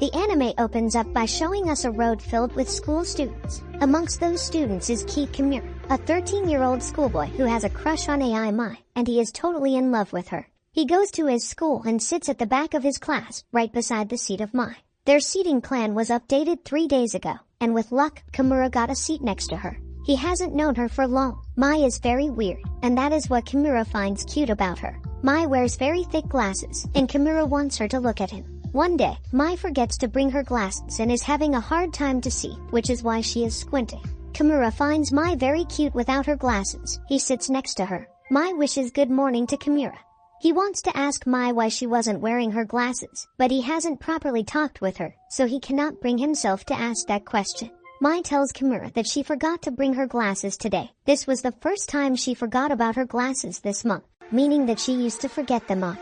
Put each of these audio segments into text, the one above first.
The anime opens up by showing us a road filled with school students. Amongst those students is Kaede Komura, a 13-year-old schoolboy who has a crush on Ai Mie, and he is totally in love with her. He goes to his school and sits at the back of his class, right beside the seat of Mie. Their seating plan was updated 3 days ago, and with luck, Komura got a seat next to her. He hasn't known her for long. Mie is very weird, and that is what Komura finds cute about her. Mie wears very thick glasses, and Komura wants her to look at him. One day, Mie forgets to bring her glasses and is having a hard time to see, which is why she is squinting. Komura finds Mie very cute without her glasses. He sits next to her. Mie wishes good morning to Komura. He wants to ask Mie why she wasn't wearing her glasses, but he hasn't properly talked with her, so he cannot bring himself to ask that question. Mie tells Komura that she forgot to bring her glasses today. This was the first time she forgot about her glasses this month, meaning that she used to forget them all.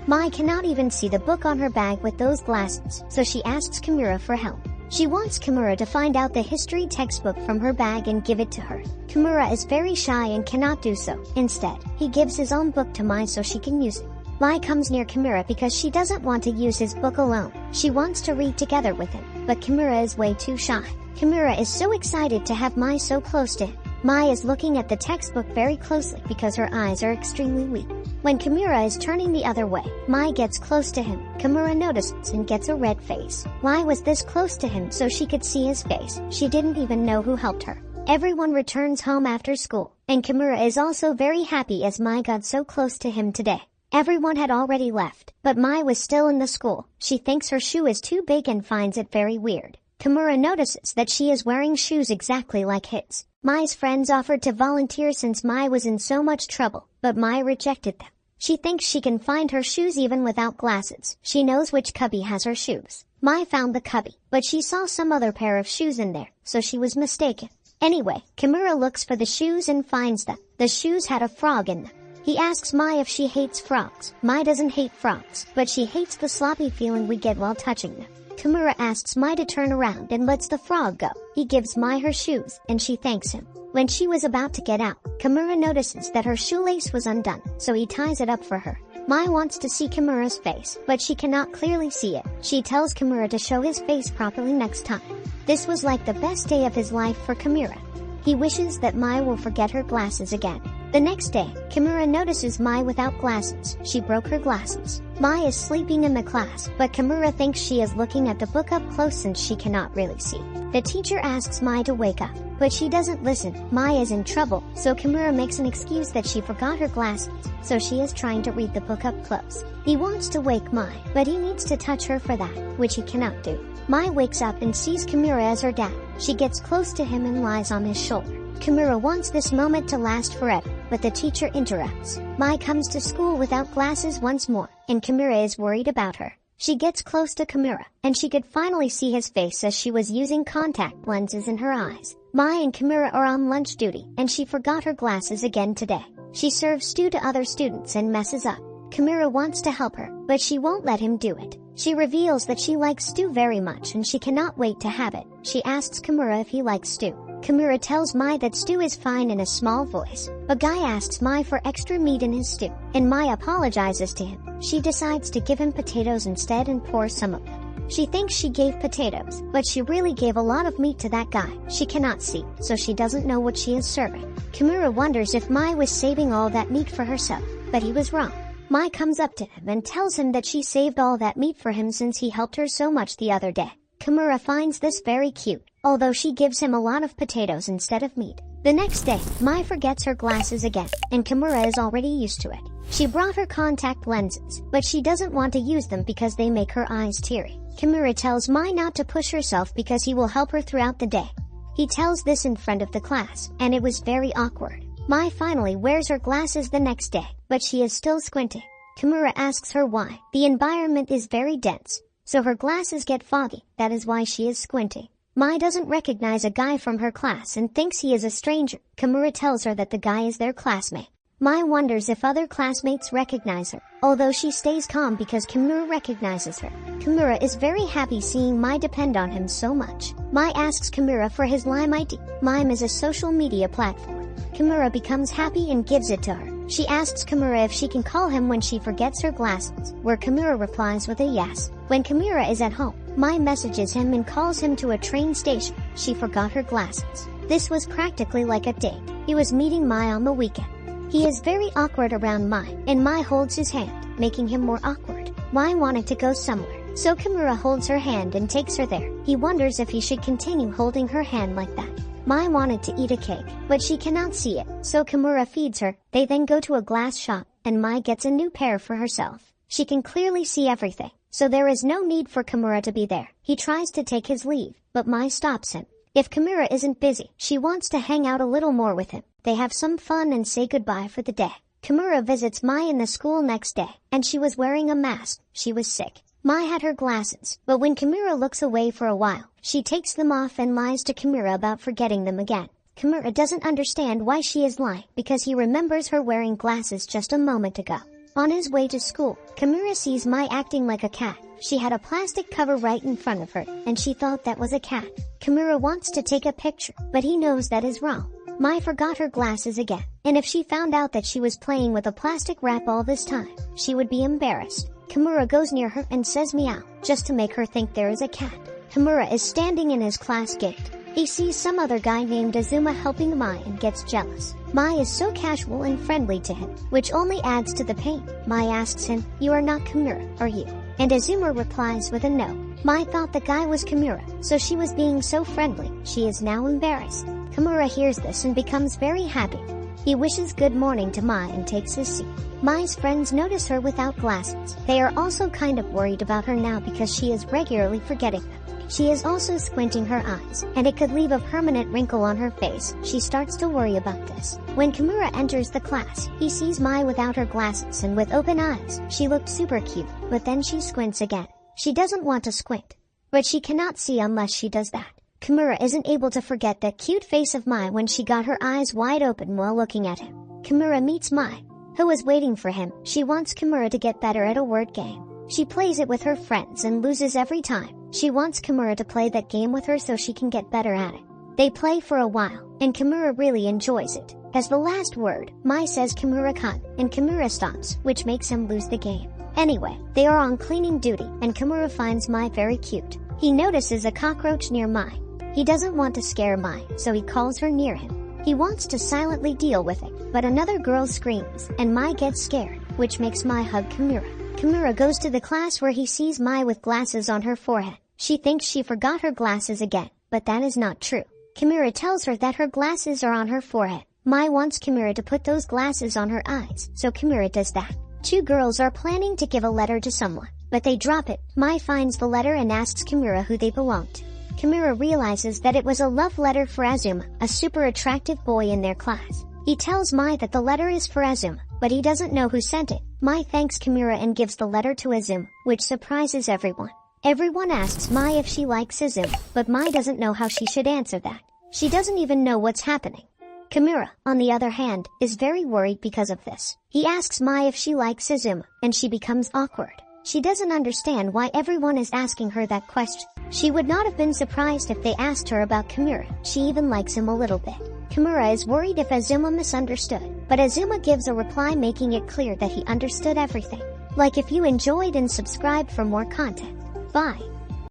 Mie cannot even see the book on her bag with those glasses, so she asks Komura for help. She wants Komura to find out the history textbook from her bag and give it to her. Komura is very shy and cannot do so. Instead, he gives his own book to Mie so she can use it. Mie comes near Komura because she doesn't want to use his book alone. She wants to read together with him, but Komura is way too shy. Komura is so excited to have Mie so close to him. Mie is looking at the textbook very closely because her eyes are extremely weak. When Komura is turning the other way, Mie gets close to him. Komura notices and gets a red face. Mie was this close to him so she could see his face. She didn't even know who helped her. Everyone returns home after school, and Komura is also very happy as Mie got so close to him today. Everyone had already left, but Mie was still in the school. She thinks her shoe is too big and finds it very weird. Komura notices that she is wearing shoes exactly like his. Mie's friends offered to volunteer since Mie was in so much trouble, but Mie rejected them. She thinks she can find her shoes even without glasses. She knows which cubby has her shoes. Mie found the cubby, but she saw some other pair of shoes in there, so she was mistaken. Anyway, Komura looks for the shoes and finds them. The shoes had a frog in them. He asks Mie if she hates frogs. Mie doesn't hate frogs, but she hates the sloppy feeling we get while touching them. Komura asks Mie to turn around and lets the frog go. He gives Mie her shoes, and she thanks him. When she was about to get out, Komura notices that her shoelace was undone, so he ties it up for her. Mie wants to see Komura's face, but she cannot clearly see it. She tells Komura to show his face properly next time. This was like the best day of his life for Komura. He wishes that Mie will forget her glasses again. The next day, Komura notices Mie without glasses. She broke her glasses. Mie is sleeping in the class, but Komura thinks she is looking at the book up close since she cannot really see. The teacher asks Mie to wake up, but she doesn't listen. Mie is in trouble, so Komura makes an excuse that she forgot her glasses, so she is trying to read the book up close. He wants to wake Mie, but he needs to touch her for that, which he cannot do. Mie wakes up and sees Komura as her dad. She gets close to him and lies on his shoulder. Komura wants this moment to last forever, but the teacher interrupts. Mie comes to school without glasses once more, and Komura is worried about her. She gets close to Komura, and she could finally see his face as she was using contact lenses in her eyes. Mie and Komura are on lunch duty, and she forgot her glasses again today. She serves stew to other students and messes up. Komura wants to help her, but she won't let him do it. She reveals that she likes stew very much and she cannot wait to have it. She asks Komura if he likes stew. Komura tells Mie that stew is fine in a small voice. A guy asks Mie for extra meat in his stew, and Mie apologizes to him. She decides to give him potatoes instead and pour some of them. She thinks she gave potatoes, but she really gave a lot of meat to that guy. She cannot see, so she doesn't know what she is serving. Komura wonders if Mie was saving all that meat for herself, but he was wrong. Mie comes up to him and tells him that she saved all that meat for him since he helped her so much the other day. Komura finds this very cute, although she gives him a lot of potatoes instead of meat. The next day, Mie forgets her glasses again, and Komura is already used to it. She brought her contact lenses, but she doesn't want to use them because they make her eyes teary. Komura tells Mie not to push herself because he will help her throughout the day. He tells this in front of the class, and it was very awkward. Mie finally wears her glasses the next day, but she is still squinting. Komura asks her why. The environment is very dense, so her glasses get foggy. That is why she is squinting. Mie doesn't recognize a guy from her class and thinks he is a stranger. Komura tells her that the guy is their classmate. Mie wonders if other classmates recognize her, although she stays calm because Komura recognizes her. Komura is very happy seeing Mie depend on him so much. Mie asks Komura for his Lime ID. Lime is a social media platform. Komura becomes happy and gives it to her. She asks Komura if she can call him when she forgets her glasses, where Komura replies with a yes. When Komura is at home, Mai messages him and calls him to a train station. She forgot her glasses. This was practically like a date. He was meeting Mai on the weekend. He is very awkward around Mai, and Mai holds his hand, making him more awkward. Mai wanted to go somewhere, so Komura holds her hand and takes her there. He wonders if he should continue holding her hand like that. Mai wanted to eat a cake, but she cannot see it, so Komura feeds her. They then go to a glass shop, and Mai gets a new pair for herself. She can clearly see everything, so there is no need for Komura to be there. He tries to take his leave, but Mai stops him. If Komura isn't busy, she wants to hang out a little more with him. They have some fun and say goodbye for the day. Komura visits Mai in the school next day, and she was wearing a mask. She was sick. Mai had her glasses, but when Komura looks away for a while, she takes them off and lies to Komura about forgetting them again. Komura doesn't understand why she is lying because he remembers her wearing glasses just a moment ago. On his way to school, Komura sees Mai acting like a cat. She had a plastic cover right in front of her, and she thought that was a cat. Komura wants to take a picture, but he knows that is wrong. Mai forgot her glasses again, and if she found out that she was playing with a plastic wrap all this time, she would be embarrassed. Komura goes near her and says meow, just to make her think there is a cat. Komura is standing in his class gate. He sees some other guy named Azuma helping Mai and gets jealous. Mai is so casual and friendly to him, which only adds to the pain. Mai asks him, "You are not Komura, are you?" And Azuma replies with a no. Mai thought the guy was Komura, so she was being so friendly. She is now embarrassed. Komura hears this and becomes very happy. He wishes good morning to Mai and takes his seat. Mai's friends notice her without glasses. They are also kind of worried about her now because she is regularly forgetting them. She is also squinting her eyes, and it could leave a permanent wrinkle on her face. She starts to worry about this. When Komura enters the class, he sees Mai without her glasses and with open eyes. She looked super cute, but then she squints again. She doesn't want to squint, but she cannot see unless she does that. Komura isn't able to forget that cute face of Mai when she got her eyes wide open while looking at him. Komura meets Mai, who is waiting for him. She wants Komura to get better at a word game. She plays it with her friends and loses every time. She wants Komura to play that game with her so she can get better at it. They play for a while, and Komura really enjoys it. As the last word, Mai says Komura-kan, and Komura stops, which makes him lose the game. Anyway, they are on cleaning duty, and Komura finds Mai very cute. He notices a cockroach near Mai. He doesn't want to scare Mai, so he calls her near him. He wants to silently deal with it, but another girl screams, and Mai gets scared, which makes Mai hug Komura. Komura goes to the class where he sees Mai with glasses on her forehead. She thinks she forgot her glasses again, but that is not true. Komura tells her that her glasses are on her forehead. Mai wants Komura to put those glasses on her eyes, so Komura does that. Two girls are planning to give a letter to someone, but they drop it. Mai finds the letter and asks Komura who they belong to. Komura realizes that it was a love letter for Azuma, a super attractive boy in their class. He tells Mai that the letter is for Azuma, but he doesn't know who sent it. Mai thanks Komura and gives the letter to Azuma, which surprises everyone. Everyone asks Mai if she likes Azuma, but Mai doesn't know how she should answer that. She doesn't even know what's happening. Komura, on the other hand, is very worried because of this. He asks Mai if she likes Azuma, and she becomes awkward. She doesn't understand why everyone is asking her that question. She would not have been surprised if they asked her about Komura. She even likes him a little bit. Komura is worried if Azuma misunderstood, but Azuma gives a reply making it clear that he understood everything. Like if you enjoyed and subscribe for more content. Bye.